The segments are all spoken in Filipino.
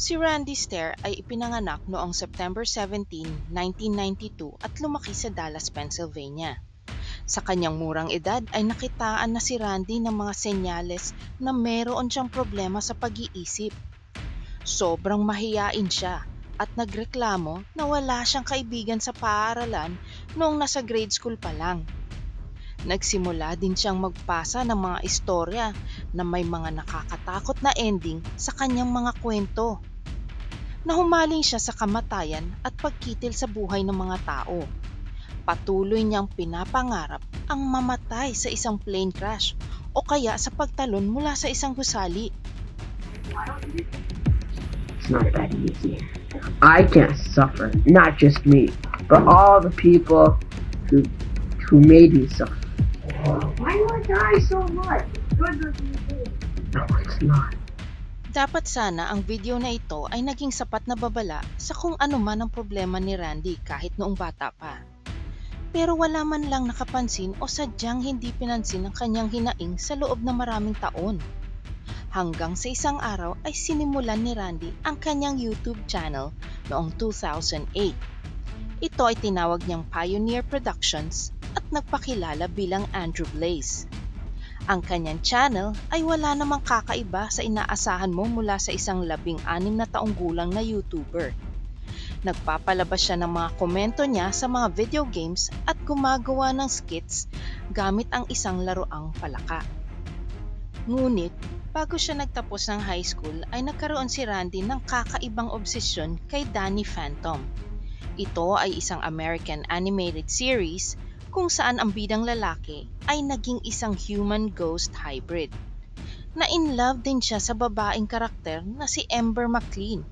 Si Randy Stair ay ipinanganak noong September 17, 1992 at lumaki sa Dallas, Pennsylvania. Sa kanyang murang edad ay nakitaan na si Randy ng mga senyales na meron siyang problema sa pag-iisip. Sobrang mahiyain siya at nagreklamo na wala siyang kaibigan sa paaralan noong nasa grade school pa lang. Nagsimula din siyang magpasa ng mga istorya na may mga nakakatakot na ending sa kanyang mga kwento. Nahumaling siya sa kamatayan at pagkitil sa buhay ng mga tao. Patuloy niyang pinapangarap ang mamatay sa isang plane crash o kaya sa pagtalon mula sa isang gusali. It's not that easy. I can't suffer, not just me, but all the people who made me suffer. Why do I die so much? No, it's not. Dapat sana ang video na ito ay naging sapat na babala sa kung ano man ang problema ni Randy kahit noong bata pa. Pero wala man lang nakapansin o sadyang hindi pinansin ang kanyang hinaing sa loob ng maraming taon. Hanggang sa isang araw ay sinimulan ni Randy ang kanyang YouTube channel noong 2008. Ito ay tinawag niyang Pioneer Productions at nagpakilala bilang Andrew Blaze. Ang kanyang channel ay wala namang kakaiba sa inaasahan mo mula sa isang 16 na taong gulang na YouTuber. Nagpapalabas siya ng mga komento niya sa mga video games at gumagawa ng skits gamit ang isang laruang palaka. Ngunit, bago siya nagtapos ng high school ay nagkaroon si Randy ng kakaibang obsesyon kay Danny Phantom. Ito ay isang American animated series kung saan ang bidang lalaki ay naging isang human ghost hybrid. Na-in-love din siya sa babaeng karakter na si Ember McLean,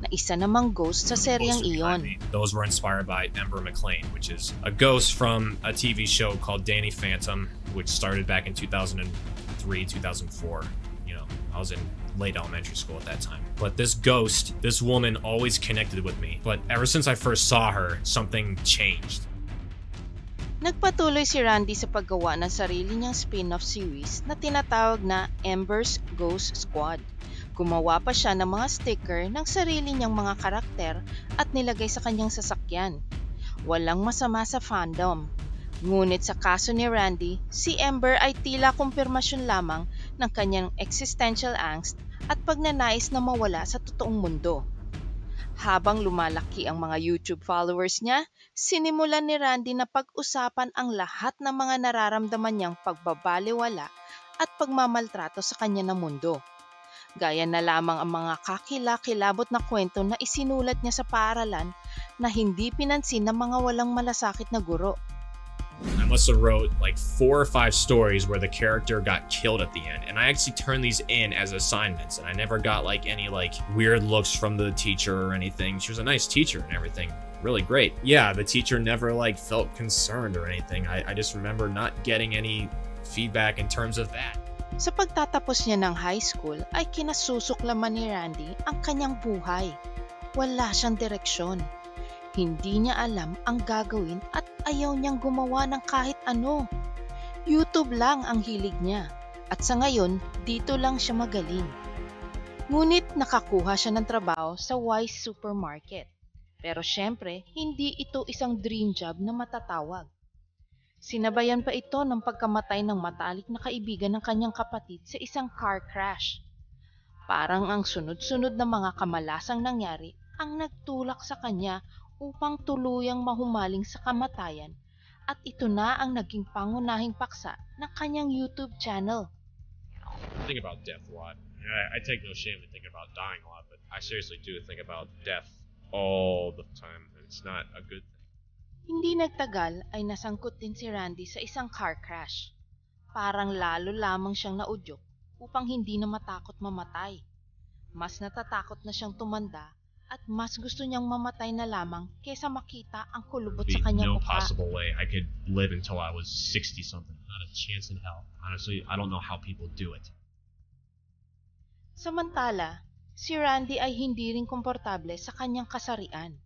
na isa namang ghost sa seryang iyon. Those were inspired by Ember McLean, which is a ghost from a TV show called Danny Phantom, which started back in 2003, 2004. You know, I was in late elementary school at that time. But this ghost, this woman always connected with me. But ever since I first saw her, something changed. Nagpatuloy si Randy sa paggawa ng sarili niyang spin-off series na tinatawag na Ember's Ghost Squad. Gumawa pa siya ng mga sticker ng sarili niyang mga karakter at nilagay sa kanyang sasakyan. Walang masama sa fandom. Ngunit sa kaso ni Randy, si Ember ay tila kumpirmasyon lamang ng kanyang existential angst at pagnanais na mawala sa totoong mundo. Habang lumalaki ang mga YouTube followers niya, sinimulan ni Randy na pag-usapan ang lahat ng mga nararamdaman niyang pagbabaliwala at pagmamaltrato sa kanya ng mundo. Gaya na lamang ang mga kakilakilabot na kwento na isinulat niya sa paaralan na hindi pinansin ng mga walang malasakit na guro. I must have wrote like 4 or 5 stories where the character got killed at the end, and I actually turned these in as assignments, and I never got like any like weird looks from the teacher or anything. She was a nice teacher and everything, really great. Yeah, the teacher never like felt concerned or anything. I just remember not getting any feedback in terms of that. Sa pagtatapos niya ng high school ay kinasusuklaman ni Randy ang kanyang buhay. Wala siyang direksyon. Hindi niya alam ang gagawin at ayaw niyang gumawa ng kahit ano. YouTube lang ang hilig niya at sa ngayon dito lang siya magaling. Ngunit nakakuha siya ng trabaho sa Wise Supermarket. Pero syempre, hindi ito isang dream job na matatawag. Sinabayan pa ito ng pagkamatay ng matalik na kaibigan ng kanyang kapatid sa isang car crash. Parang ang sunod-sunod na mga kamalasang nangyari ang nagtulak sa kanya upang tuluyang mahumaling sa kamatayan at ito na ang naging pangunahing paksa ng kanyang YouTube channel. I think about death a lot. I take no shame in thinking about dying a lot, but I seriously do think about death all the time, and it's not a good thing. Hindi nagtagal ay nasangkot din si Randy sa isang car crash. Parang lalo lamang siyang naudyok upang hindi na matakot mamatay. Mas natatakot na siyang tumanda at mas gusto niyang mamatay na lamang kaysa makita ang kulubot sa kanyang no mukha. possible way I could live until I was 60-something. Not a chance in hell. Honestly, I don't know how people do it. Samantala, si Randy ay hindi rin komportable sa kanyang kasarian.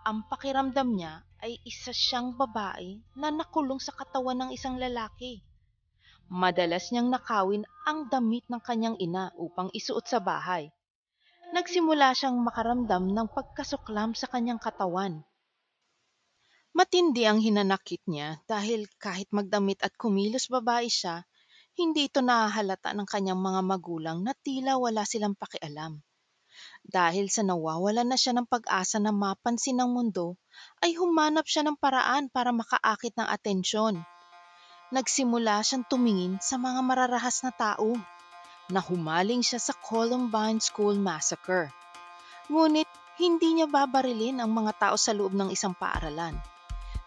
Ang pakiramdam niya ay isa siyang babae na nakulong sa katawan ng isang lalaki. Madalas niyang nakawin ang damit ng kanyang ina upang isuot sa bahay. nagsimula siyang makaramdam ng pagkasuklam sa kanyang katawan. Matindi ang hinanakit niya dahil kahit magdamit at kumilos babae siya, hindi ito nahahalata ng kanyang mga magulang na tila wala silang pakialam. Dahil sa nawawalan na siya ng pag-asa na mapansin ng mundo, ay humanap siya ng paraan para makaakit ng atensyon. Nagsimula siyang tumingin sa mga mararahas na tao. Nahumaling siya sa Columbine School Massacre. Ngunit hindi niya babarilin ang mga tao sa loob ng isang paaralan.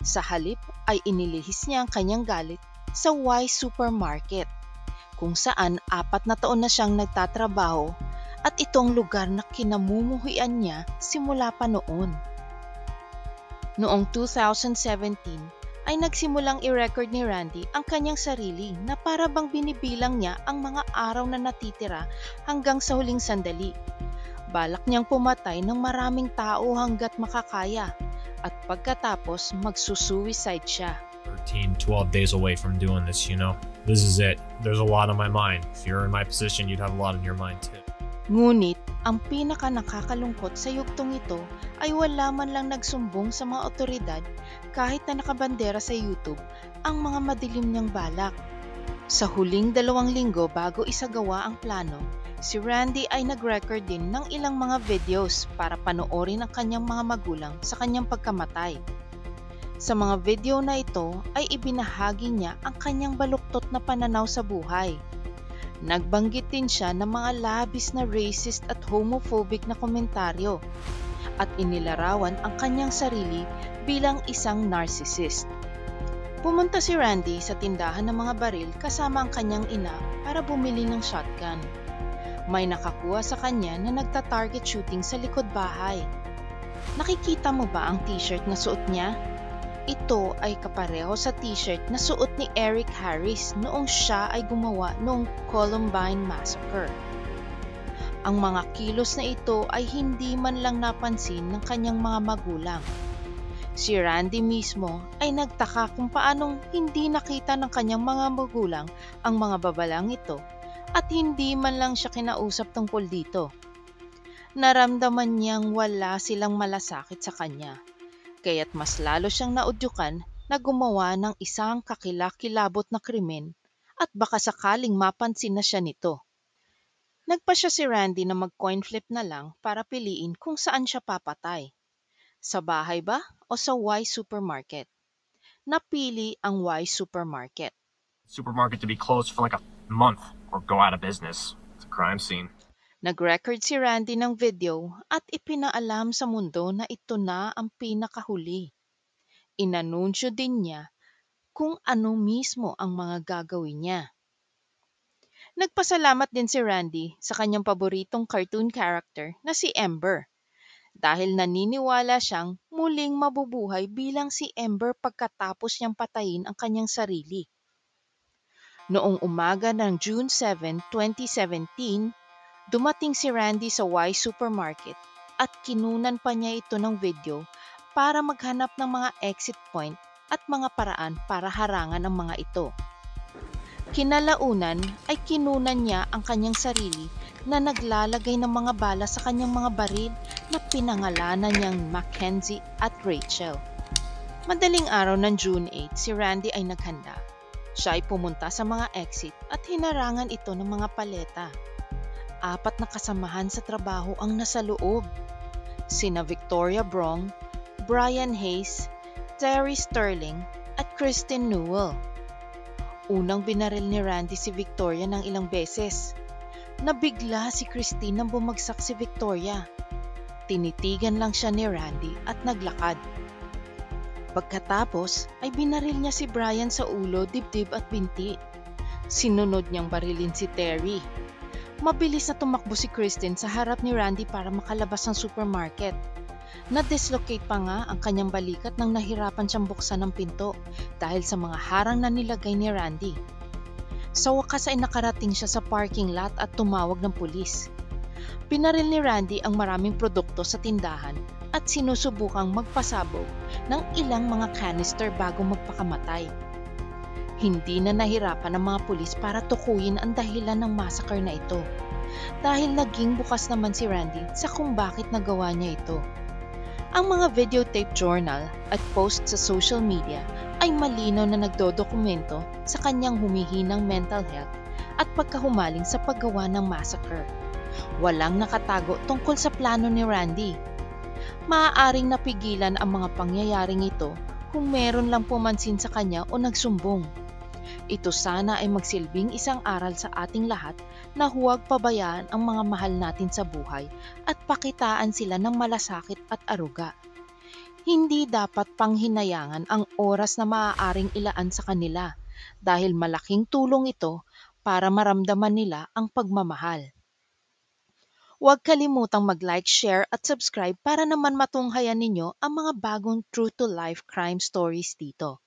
Sa halip ay inilihis niya ang kanyang galit sa Y Supermarket, kung saan 4 na taon na siyang nagtatrabaho at itong lugar na kinamumuhian niya simula pa noon. Noong 2017, ay nagsimulang i-record ni Randy ang kanyang sarili na para bang binibilang niya ang mga araw na natitira hanggang sa huling sandali. Balak niyang pumatay ng maraming tao hanggat makakaya at pagkatapos magsusuicide siya. 12 days away from doing this, you know? This is it. There's a lot on my mind. If you're in my position, you'd have a lot on your mind too. Ngunit, ang pinaka nakakalungkot sa yugtong ito ay wala man lang nagsumbong sa mga otoridad kahit na nakabandera sa YouTube ang mga madilim niyang balak. Sa huling 2 linggo bago isagawa ang plano, si Randy ay nag-record din ng ilang mga videos para panoorin ang kanyang mga magulang sa kanyang pagkamatay. Sa mga video na ito ay ibinahagi niya ang kanyang baluktot na pananaw sa buhay. Nagbanggit din siya ng mga labis na racist at homophobic na komentaryo at inilarawan ang kanyang sarili bilang isang narcissist. Pumunta si Randy sa tindahan ng mga baril kasama ang kanyang ina para bumili ng shotgun. May nakakuha sa kanya na nagta-target shooting sa likod bahay. Nakikita mo ba ang t-shirt na suot niya? Ito ay kapareho sa t-shirt na suot ni Eric Harris noong siya ay gumawa noong Columbine Massacre. Ang mga kilos na ito ay hindi man lang napansin ng kanyang mga magulang. Si Randy mismo ay nagtaka kung paanong hindi nakita ng kanyang mga magulang ang mga babalang ito at hindi man lang siya kinausap tungkol dito. Naramdaman niyang wala silang malasakit sa kanya. Kaya't mas lalo siyang naudyukan na gumawa ng isang kakilakilabot na krimen at baka sakaling mapansin na siya nito. Nagpasya si Randy na mag-coin flip na lang para piliin kung saan siya papatay. Sa bahay ba o sa Y Supermarket? Napili ang Y Supermarket. Supermarket to be closed for like a month or go out of business. It's a crime scene. Nag-record si Randy ng video at ipinaalam sa mundo na ito na ang pinakahuli. Inanunsyo din niya kung ano mismo ang mga gagawin niya. Nagpasalamat din si Randy sa kanyang paboritong cartoon character na si Ember dahil naniniwala siyang muling mabubuhay bilang si Ember pagkatapos niyang patayin ang kanyang sarili. Noong umaga ng June 7, 2017, dumating si Randy sa Y Supermarket at kinunan pa niya ito ng video para maghanap ng mga exit point at mga paraan para harangan ang mga ito. Kinalaunan ay kinunan niya ang kanyang sarili na naglalagay ng mga bala sa kanyang mga baril na pinangalanan niyang Mackenzie at Rachel. Madaling araw ng June 8, si Randy ay naghanda. Siya ay pumunta sa mga exit at hinarangan ito ng mga paleta. 4 na kasamahan sa trabaho ang nasa loob. Sina Victoria Brong, Brian Hayes, Terry Sterling at Kristen Newell. Unang binaril ni Randy si Victoria ng ilang beses. Nabigla si Christine nang bumagsak si Victoria. Tinitigan lang siya ni Randy at naglakad. Pagkatapos ay binaril niya si Brian sa ulo, dibdib at binti. Sinunod niyang barilin si Terry. Mabilis na tumakbo si Kristen sa harap ni Randy para makalabas ng supermarket. Na-dislocate pa nga ang kanyang balikat nang nahirapan siyang buksan ng pinto dahil sa mga harang na nilagay ni Randy. Sa wakas ay nakarating siya sa parking lot at tumawag ng pulis. Pinaril ni Randy ang maraming produkto sa tindahan at sinusubukang magpasabog ng ilang mga canister bago magpakamatay. Hindi na nahirapan ang mga pulis para tukuyin ang dahilan ng massacre na ito dahil naging bukas naman si Randy sa kung bakit nagawa niya ito. Ang mga videotape journal at post sa social media ay malinaw na nagdodokumento sa kanyang humihinang mental health at pagkahumaling sa paggawa ng massacre. Walang nakatago tungkol sa plano ni Randy. Maaaring napigilan ang mga pangyayaring ito kung meron lang pumansin sa kanya o nagsumbong. Ito sana ay magsilbing isang aral sa ating lahat na huwag pabayaan ang mga mahal natin sa buhay at pakitaan sila ng malasakit at aruga. Hindi dapat panghinayangan ang oras na maaaring ilaan sa kanila dahil malaking tulong ito para maramdaman nila ang pagmamahal. Huwag kalimutang mag-like, share at subscribe para naman matunghayan ninyo ang mga bagong true-to-life crime stories dito.